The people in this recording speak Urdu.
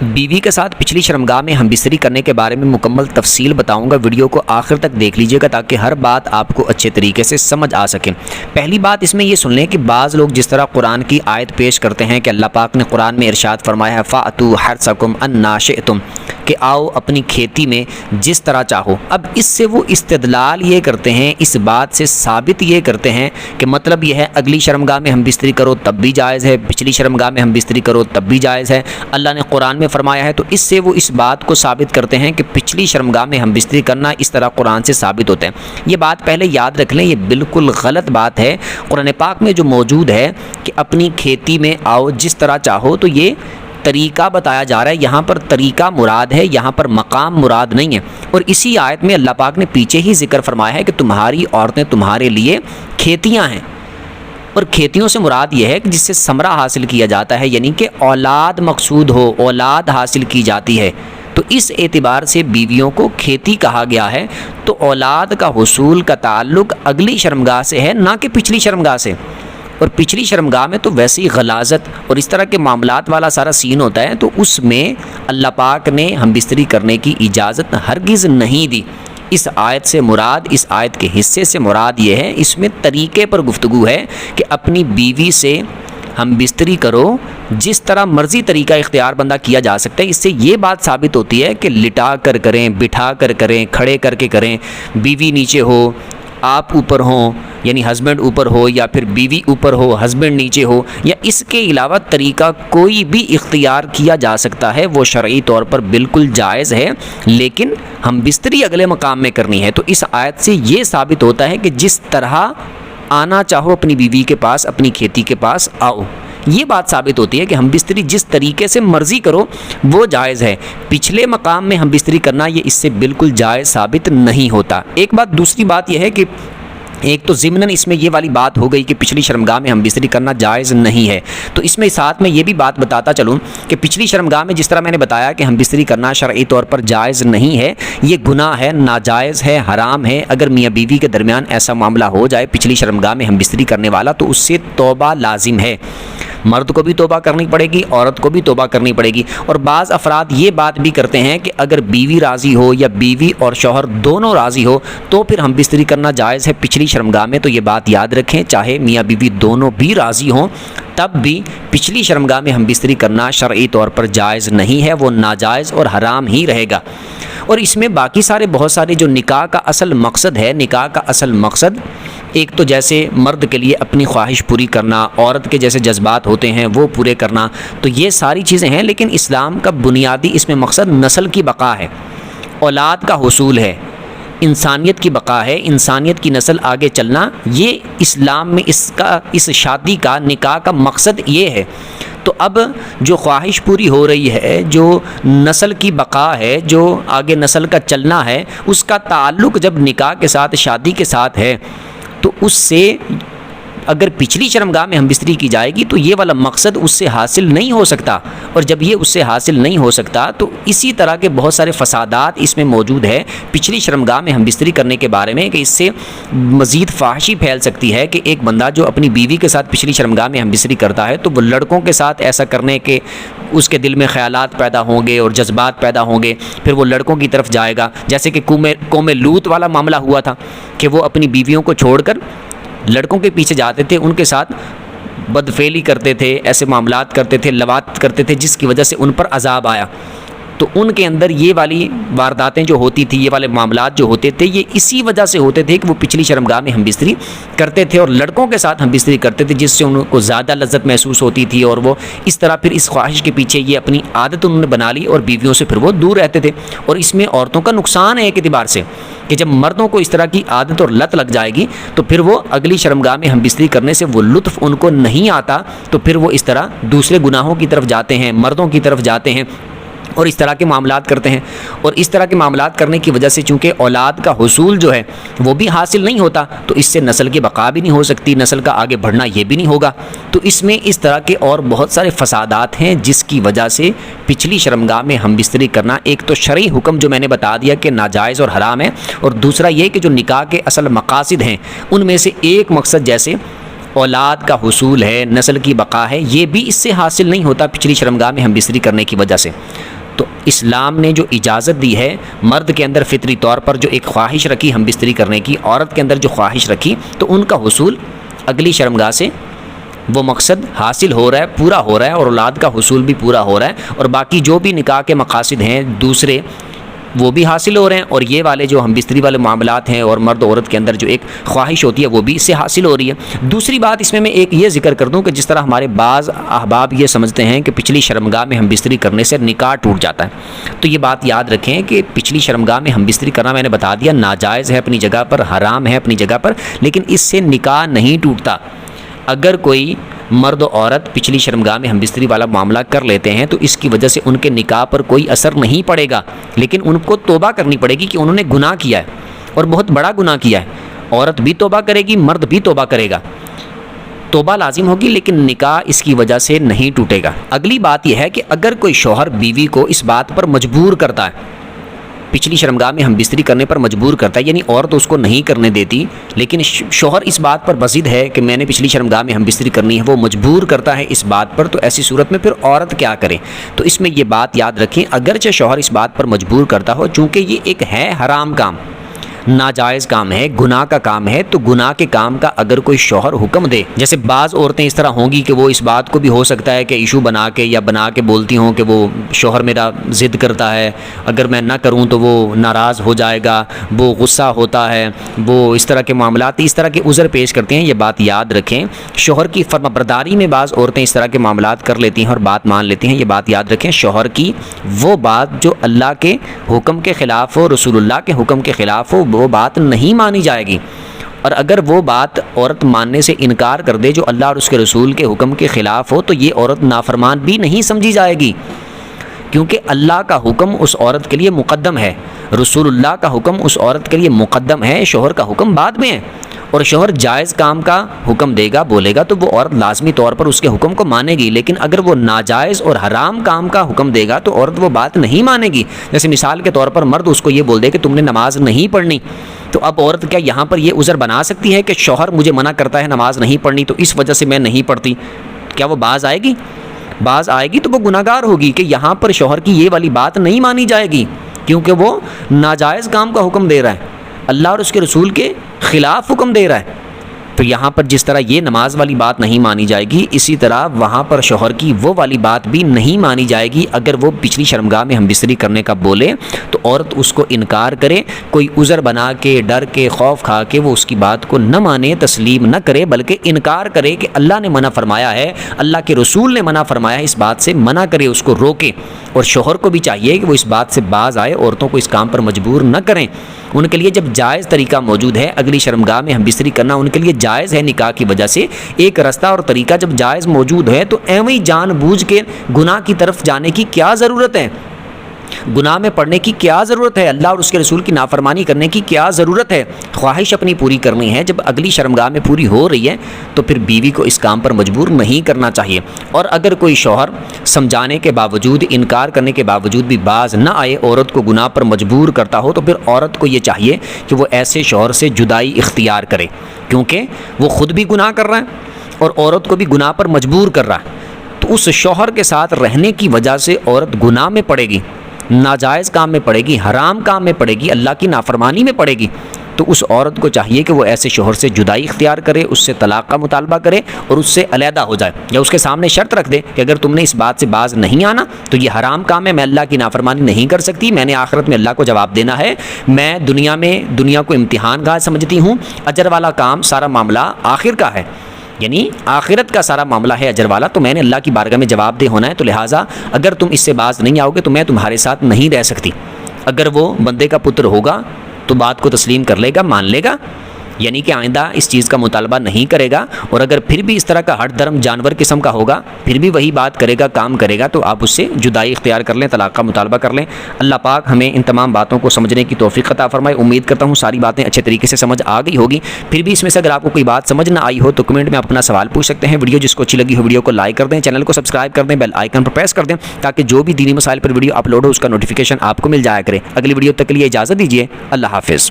بیوی کے ساتھ پچھلی شرمگاہ میں ہم بستری کرنے کے بارے میں مکمل تفصیل بتاؤں گا، ویڈیو کو آخر تک دیکھ لیجئے گا تاکہ ہر بات آپ کو اچھے طریقے سے سمجھ آ سکے۔ پہلی بات اس میں یہ سن لیں کہ بعض لوگ جس طرح قرآن کی آیت پیش کرتے ہیں کہ اللہ پاک نے قرآن میں ارشاد فرمایا ہے فَأْتُوا حَرْثَكُمْ أَنَّا شِئْتُمْ، کہ آؤ اپنی کھیتی میں جس طرح چاہو۔ اب اس سے وہ استدلال یہ کرتے ہیں، اس بات سے ثابت یہ کرتے ہیں کہ مطلب یہ ہے اگلی شرمگاہ میں ہم بستری کرو تب بھی جائز ہے، پچھلی شرمگاہ میں ہم بستری کرو تب بھی جائز ہے، اللہ نے قرآن میں فرمایا ہے، تو اس سے وہ اس بات کو ثابت کرتے ہیں کہ پچھلی شرمگاہ میں ہم بستری کرنا اس طرح قرآن سے ثابت ہوتا ہے۔ یہ بات پہلے یاد رکھ لیں، یہ بالکل غلط بات ہے۔ قرآن پاک میں جو موجود ہے کہ اپنی کھیتی میں آؤ جس طرح چاہو، تو یہ طریقہ بتایا جا رہا ہے، یہاں پر طریقہ مراد ہے، یہاں پر مقام مراد نہیں ہے۔ اور اسی آیت میں اللہ پاک نے پیچھے ہی ذکر فرمایا ہے کہ تمہاری عورتیں تمہارے لیے کھیتیاں ہیں، اور کھیتیوں سے مراد یہ ہے کہ جس سے ثمرہ حاصل کیا جاتا ہے، یعنی کہ اولاد مقصود ہو، اولاد حاصل کی جاتی ہے، تو اس اعتبار سے بیویوں کو کھیتی کہا گیا ہے۔ تو اولاد کا حصول کا تعلق اگلی شرمگاہ سے ہے، نہ کہ پچھلی شرمگاہ سے۔ اور پچھلی شرمگاہ میں تو ویسی غلاظت اور اس طرح کے معاملات والا سارا سین ہوتا ہے، تو اس میں اللہ پاک نے ہم بستری کرنے کی اجازت ہرگز نہیں دی۔ اس آیت سے مراد، اس آیت کے حصے سے مراد یہ ہے، اس میں طریقے پر گفتگو ہے کہ اپنی بیوی سے ہم بستری کرو، جس طرح مرضی طریقہ اختیار بندہ کیا جا سکتا ہے۔ اس سے یہ بات ثابت ہوتی ہے کہ لٹا کر کریں، بٹھا کر کریں، کھڑے کر کے کریں، بیوی نیچے ہو آپ اوپر ہوں، یعنی ہسبینڈ اوپر ہو، یا پھر بیوی اوپر ہو ہسبینڈ نیچے ہو، یا اس کے علاوہ طریقہ کوئی بھی اختیار کیا جا سکتا ہے، وہ شرعی طور پر بالکل جائز ہے، لیکن ہم بستری اگلے مقام میں کرنی ہے۔ تو اس آیت سے یہ ثابت ہوتا ہے کہ جس طرح آنا چاہو اپنی بیوی کے پاس، اپنی کھیتی کے پاس آؤ، یہ بات ثابت ہوتی ہے کہ ہم بستری جس طریقے سے مرضی کرو وہ جائز ہے۔ پچھلے مقام میں ہم بستری کرنا یہ اس سے بالکل جائز ثابت نہیں ہوتا۔ ایک بات، دوسری بات یہ ہے کہ ایک تو ضمناً اس میں یہ والی بات ہو گئی کہ پچھلی شرمگاہ میں ہم بستری کرنا جائز نہیں ہے، تو اس میں ساتھ میں یہ بھی بات بتاتا چلوں کہ پچھلی شرمگاہ میں جس طرح میں نے بتایا کہ ہم بستری کرنا شرعی طور پر جائز نہیں ہے، یہ گناہ ہے، ناجائز ہے، حرام ہے۔ اگر میاں بیوی کے درمیان ایسا معاملہ ہو جائے پچھلی شرمگاہ میں ہم بستری کرنے والا، تو اس سے توبہ لازم ہے، مرد کو بھی توبہ کرنی پڑے گی، عورت کو بھی توبہ کرنی پڑے گی۔ اور بعض افراد یہ بات بھی کرتے ہیں کہ اگر بیوی راضی ہو یا بیوی اور شوہر دونوں راضی ہو تو پھر ہم بستری کرنا جائز ہے پچھلی شرمگاہ میں۔ تو یہ بات یاد رکھیں، چاہے میاں بیوی دونوں بھی راضی ہوں تب بھی پچھلی شرمگاہ میں ہم بستری کرنا شرعی طور پر جائز نہیں ہے، وہ ناجائز اور حرام ہی رہے گا۔ اور اس میں باقی سارے بہت سارے جو نکاح کا اصل مقصد ہے، نکاح کا اصل مقصد ایک تو جیسے مرد کے لیے اپنی خواہش پوری کرنا، عورت کے جیسے جذبات ہوتے ہیں وہ پورے کرنا، تو یہ ساری چیزیں ہیں، لیکن اسلام کا بنیادی اس میں مقصد نسل کی بقا ہے، اولاد کا حصول ہے، انسانیت کی بقا ہے، انسانیت کی نسل آگے چلنا، یہ اسلام میں اس شادی کا، نکاح کا مقصد یہ ہے۔ تو اب جو خواہش پوری ہو رہی ہے، جو نسل کی بقا ہے، جو آگے نسل کا چلنا ہے، اس کا تعلق جب نکاح کے ساتھ، شادی کے ساتھ ہے، تو اس سے اگر پچھلی شرمگاہ میں ہم بستری کی جائے گی تو یہ والا مقصد اس سے حاصل نہیں ہو سکتا، اور جب یہ اس سے حاصل نہیں ہو سکتا تو اسی طرح کے بہت سارے فسادات اس میں موجود ہے پچھلی شرمگاہ میں ہم بستری کرنے کے بارے میں، کہ اس سے مزید فحاشی پھیل سکتی ہے کہ ایک بندہ جو اپنی بیوی کے ساتھ پچھلی شرمگاہ میں ہم بستری کرتا ہے تو وہ لڑکوں کے ساتھ ایسا کرنے کے اس کے دل میں خیالات پیدا ہوں گے اور جذبات پیدا ہوں گے، پھر وہ لڑکوں کی طرف جائے گا، جیسے کہ قوم لوط والا معاملہ ہوا تھا کہ وہ اپنی بیویوں کو چھوڑ کر لڑکوں کے پیچھے جاتے تھے، ان کے ساتھ بدفعلی کرتے تھے، ایسے معاملات کرتے تھے، لواط کرتے تھے، جس کی وجہ سے ان پر عذاب آیا۔ تو ان کے اندر یہ والی وارداتیں جو ہوتی تھی، یہ والے معاملات جو ہوتے تھے، یہ اسی وجہ سے ہوتے تھے کہ وہ پچھلی شرمگاہ میں ہم بستری کرتے تھے اور لڑکوں کے ساتھ ہم بستری کرتے تھے، جس سے ان کو زیادہ لذت محسوس ہوتی تھی، اور وہ اس طرح پھر اس خواہش کے پیچھے یہ اپنی عادت انہوں نے بنا لی اور بیویوں سے پھر وہ دور رہتے تھے۔ اور اس میں عورتوں کا نقصان ہے ایک اعتبار سے کہ جب مردوں کو اس طرح کی عادت اور لت لگ جائے گی تو پھر وہ اگلی شرمگاہ میں ہم بستری کرنے سے وہ لطف ان کو نہیں آتا، تو پھر وہ اس طرح دوسرے گناہوں کی طرف جاتے ہیں، مردوں کی طرف جاتے ہیں اور اس طرح کے معاملات کرتے ہیں۔ اور اس طرح کے معاملات کرنے کی وجہ سے چونکہ اولاد کا حصول جو ہے وہ بھی حاصل نہیں ہوتا، تو اس سے نسل کی بقا بھی نہیں ہو سکتی، نسل کا آگے بڑھنا یہ بھی نہیں ہوگا۔ تو اس میں اس طرح کے اور بہت سارے فسادات ہیں جس کی وجہ سے پچھلی شرمگاہ میں ہم بستری کرنا ایک تو شرعی حکم جو میں نے بتا دیا کہ ناجائز اور حرام ہے، اور دوسرا یہ کہ جو نکاح کے اصل مقاصد ہیں ان میں سے ایک مقصد جیسے اولاد کا حصول ہے، نسل کی بقا ہے، یہ بھی اس سے حاصل نہیں ہوتا پچھلی شرمگاہ میں ہم بستری کرنے کی وجہ سے۔ تو اسلام نے جو اجازت دی ہے مرد کے اندر فطری طور پر جو ایک خواہش رکھی ہم بستری کرنے کی، عورت کے اندر جو خواہش رکھی، تو ان کا حصول اگلی شرمگاہ سے وہ مقصد حاصل ہو رہا ہے، پورا ہو رہا ہے، اور اولاد کا حصول بھی پورا ہو رہا ہے، اور باقی جو بھی نکاح کے مقاصد ہیں دوسرے وہ بھی حاصل ہو رہے ہیں، اور یہ والے جو ہم بستری والے معاملات ہیں اور مرد عورت کے اندر جو ایک خواہش ہوتی ہے وہ بھی اس سے حاصل ہو رہی ہے۔ دوسری بات اس میں ایک یہ ذکر کر دوں کہ جس طرح ہمارے بعض احباب یہ سمجھتے ہیں کہ پچھلی شرمگاہ میں ہم بستری کرنے سے نکاح ٹوٹ جاتا ہے، تو یہ بات یاد رکھیں کہ پچھلی شرمگاہ میں ہم بستری کرنا میں نے بتا دیا ناجائز ہے اپنی جگہ پر، حرام ہے اپنی جگہ پر، لیکن اس سے نکاح نہیں ٹوٹتا۔ اگر کوئی مرد و عورت پچھلی شرمگاہ میں ہم بستری والا معاملہ کر لیتے ہیں تو اس کی وجہ سے ان کے نکاح پر کوئی اثر نہیں پڑے گا، لیکن ان کو توبہ کرنی پڑے گی کہ انہوں نے گناہ کیا ہے اور بہت بڑا گناہ کیا ہے۔ عورت بھی توبہ کرے گی، مرد بھی توبہ کرے گا، توبہ لازم ہوگی، لیکن نکاح اس کی وجہ سے نہیں ٹوٹے گا۔ اگلی بات یہ ہے کہ اگر کوئی شوہر بیوی کو اس بات پر مجبور کرتا ہے، پچھلی شرمگاہ میں ہم بستری کرنے پر مجبور کرتا ہے، یعنی عورت اس کو نہیں کرنے دیتی لیکن شوہر اس بات پر بضد ہے کہ میں نے پچھلی شرمگاہ میں ہم بستری کرنی ہے، وہ مجبور کرتا ہے اس بات پر، تو ایسی صورت میں پھر عورت کیا کرے؟ تو اس میں یہ بات یاد رکھیں، اگرچہ شوہر اس بات پر مجبور کرتا ہو، چونکہ یہ ایک ہے حرام کام، ناجائز کام ہے، گناہ کا کام ہے، تو گناہ کے کام کا اگر کوئی شوہر حکم دے، جیسے بعض عورتیں اس طرح ہوں گی کہ وہ اس بات کو بھی ہو سکتا ہے کہ ایشو بنا کے بولتی ہوں کہ وہ شوہر میرا ضد کرتا ہے، اگر میں نہ کروں تو وہ ناراض ہو جائے گا، وہ غصہ ہوتا ہے، وہ اس طرح کے معاملات، اس طرح کے عذر پیش کرتے ہیں۔ یہ بات یاد رکھیں، شوہر کی فرما برداری میں بعض عورتیں اس طرح کے معاملات کر لیتی ہیں اور بات مان لیتی ہیں۔ یہ بات یاد رکھیں، شوہر کی وہ بات جو اللہ کے حکم کے خلاف ہو، رسول اللہ کے حکم کے خلاف ہو، وہ بات نہیں مانی جائے گی، اور اگر وہ بات عورت ماننے سے انکار کر دے جو اللہ اور اس کے رسول کے حکم کے خلاف ہو، تو یہ عورت نافرمان بھی نہیں سمجھی جائے گی، کیونکہ اللہ کا حکم اس عورت کے لیے مقدم ہے، رسول اللہ کا حکم اس عورت کے لیے مقدم ہے، شوہر کا حکم بعد میں ہے، اور شوہر جائز کام کا حکم دے گا، بولے گا، تو وہ عورت لازمی طور پر اس کے حکم کو مانے گی، لیکن اگر وہ ناجائز اور حرام کام کا حکم دے گا تو عورت وہ بات نہیں مانے گی۔ جیسے مثال کے طور پر مرد اس کو یہ بول دے کہ تم نے نماز نہیں پڑھنی، تو اب عورت کیا یہاں پر یہ عذر بنا سکتی ہے کہ شوہر مجھے منع کرتا ہے نماز نہیں پڑھنی تو اس وجہ سے میں نہیں پڑھتی؟ کیا وہ باز آئے گی؟ باز آئے گی تو وہ گناہ گار ہوگی کہ یہاں پر شوہر کی یہ والی بات نہیں مانی جائے گی، کیونکہ وہ ناجائز کام کا حکم دے رہا ہے، اللہ اور اس کے رسول کے خلاف حکم دے رہا ہے۔ تو یہاں پر جس طرح یہ نماز والی بات نہیں مانی جائے گی، اسی طرح وہاں پر شوہر کی وہ والی بات بھی نہیں مانی جائے گی۔ اگر وہ پچھلی شرمگاہ میں ہم بستری کرنے کا بولے تو عورت اس کو انکار کرے، کوئی عذر بنا کے، ڈر کے، خوف کھا کے وہ اس کی بات کو نہ مانے، تسلیم نہ کرے، بلکہ انکار کرے کہ اللہ نے منع فرمایا ہے، اللہ کے رسول نے منع فرمایا ہے، اس بات سے منع کرے، اس کو روکے۔ اور شوہر کو بھی چاہیے کہ وہ اس بات سے باز آئے، عورتوں کو اس کام پر مجبور نہ کریں۔ ان کے لیے جب جائز طریقہ موجود ہے اگلی شرمگاہ میں ہم بستری کرنا ان کے لیے جائز ہے، نکاح کی وجہ سے ایک رستہ اور طریقہ جب جائز موجود ہے تو ایویں جان بوجھ کے گناہ کی طرف جانے کی کیا ضرورت ہے؟ گناہ میں پڑنے کی کیا ضرورت ہے؟ اللہ اور اس کے رسول کی نافرمانی کرنے کی کیا ضرورت ہے؟ خواہش اپنی پوری کرنی ہے، جب اگلی شرمگاہ میں پوری ہو رہی ہے تو پھر بیوی کو اس کام پر مجبور نہیں کرنا چاہیے۔ اور اگر کوئی شوہر سمجھانے کے باوجود، انکار کرنے کے باوجود بھی باز نہ آئے، عورت کو گناہ پر مجبور کرتا ہو، تو پھر عورت کو یہ چاہیے کہ وہ ایسے شوہر سے جدائی اختیار کرے، کیونکہ وہ خود بھی گناہ کر رہا ہے اور عورت کو بھی گناہ پر مجبور کر رہا ہے، تو اس شوہر کے ساتھ رہنے کی وجہ سے عورت گناہ میں پڑے گی، ناجائز کام میں پڑے گی، حرام کام میں پڑے گی، اللہ کی نافرمانی میں پڑے گی۔ تو اس عورت کو چاہیے کہ وہ ایسے شوہر سے جدائی اختیار کرے، اس سے طلاق کا مطالبہ کرے اور اس سے علیحدہ ہو جائے، یا اس کے سامنے شرط رکھ دے کہ اگر تم نے اس بات سے باز نہیں آنا تو یہ حرام کام ہے، میں اللہ کی نافرمانی نہیں کر سکتی، میں نے آخرت میں اللہ کو جواب دینا ہے، میں دنیا کو امتحان گاہ سمجھتی ہوں، اجر والا کام سارا معاملہ آخر کا ہے، یعنی آخرت کا سارا معاملہ ہے اجر والا، تو میں نے اللہ کی بارگاہ میں جواب دہ ہونا ہے، تو لہٰذا اگر تم اس سے باز نہیں آؤ گے تو میں تمہارے ساتھ نہیں رہ سکتی۔ اگر وہ بندے کا پتر ہوگا تو بات کو تسلیم کر لے گا، مان لے گا، یعنی کہ آئندہ اس چیز کا مطالبہ نہیں کرے گا، اور اگر پھر بھی اس طرح کا ہٹ درم جانور قسم کا ہوگا، پھر بھی وہی بات کرے گا، کام کرے گا، تو آپ اس سے جدائی اختیار کر لیں، طلاق کا مطالبہ کر لیں۔ اللہ پاک ہمیں ان تمام باتوں کو سمجھنے کی توفیق عطا فرمائے۔ امید کرتا ہوں ساری باتیں اچھے طریقے سے سمجھ آ گئی ہوگی، پھر بھی اس میں سے اگر آپ کو کوئی بات سمجھ نہ آئی ہو تو کمنٹ میں اپنا سوال پوچھ سکتے ہیں۔ ویڈیو جس کو اچھی لگی ہو ویڈیو کو لائک کر دیں، چینل کو سبسکرائب کر دیں، بیل آئیکن پر پریس کر دیں تاکہ جو بھی دینی مسائل پر ویڈیو اپلوڈ ہو اس کا نوٹیفیکیشن آپ کو مل جایا کرے۔ اگلی ویڈیو تک کے لیے اجازت دیجیے، اللہ حافظ۔